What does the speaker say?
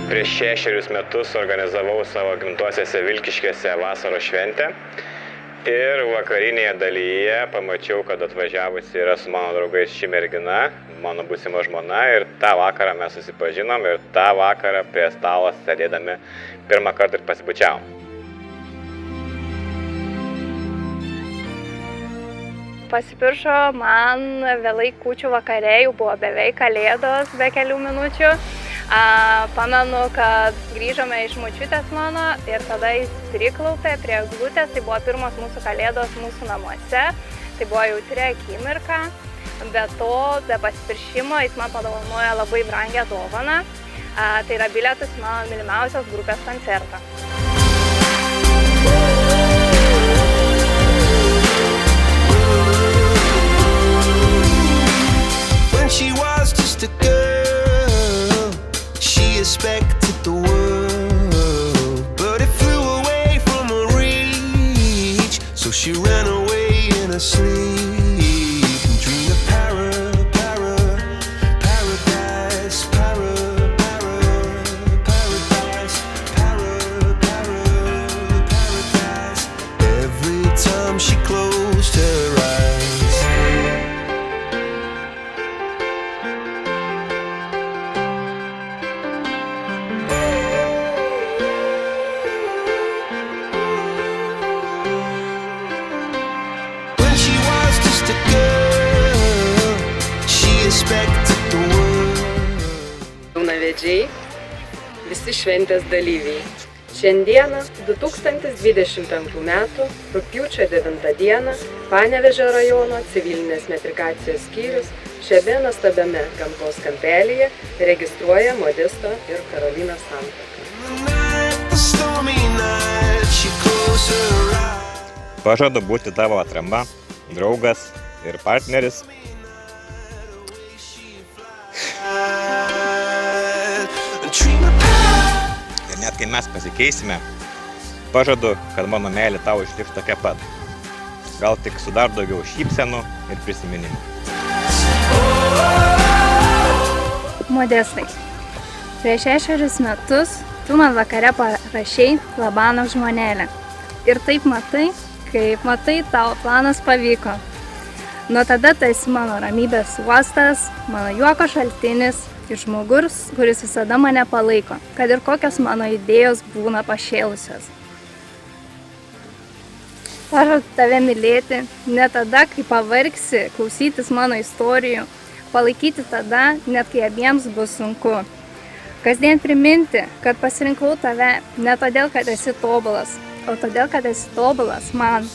Prieš 6 metus organizavau savo gimtuosiuose Vilkiškėse vasaros šventę ir vakarinėje dalyje pamačiau, kad atvažiavusi yra su mano draugais ši mergina, mano būsima žmona, ir tą vakarą mes susipažinom ir tą vakarą prie stalo sėdėdami pirmą kartą ir pasibučiavom. Pasipiršo man vėlai kūčių vakare, jau buvo beveik kalėdos be kelių minučių. Pamenu, kad grįžome iš močiutės mano ir tada jis priklaupė prie eglutės, tai buvo pirmos mūsų kalėdos mūsų namuose, tai buvo jautri akimirka, be to, be pasipiršimo jis man padovanojo labai brangią dovaną, tai yra bilietus mano mylimiausios grupės koncertą. When she was just a girl, she expected the world, but it flew away from her reach, so she ran away in her sleep and dreamed of paradise, paradise. Every time she closed her eyes. Jaunavedžiai, visi šventės dalyviai. Šiandieną, 2025 metų, rugpjūčio 9 dieną, Panevėžio rajono civilinės metrikacijos skyrius šiame nuostabiame gamtos kampelyje registruoja Modisto ir Karolinos santuoką. Pažadu būti tavo atrama, draugas ir partneris. Ir net kai mes pasikeisime, pažadu, kad mano meilė tau išliks tokia pat. Gal tik su dar daugiau šypsenų ir prisiminimų. Modestai, prieš 6 metus tu man vakare parašei labano žmonėlę. Ir taip matai, kaip matai, tavo planas pavyko. Nuo tada tu esi mano ramybės uostas, mano juoko šaltinis ir žmogus, kuris visada mane palaiko, kad ir kokios mano idėjos būna pašėlusios. Pažadu tave mylėti, ne tada, kai pavargsi, klausytis mano istorijų, palaikyti tada, net kai abiems bus sunku. Kasdien priminti, kad pasirinkau tave ne todėl, kad esi tobulas, o todėl, kad esi tobulas man.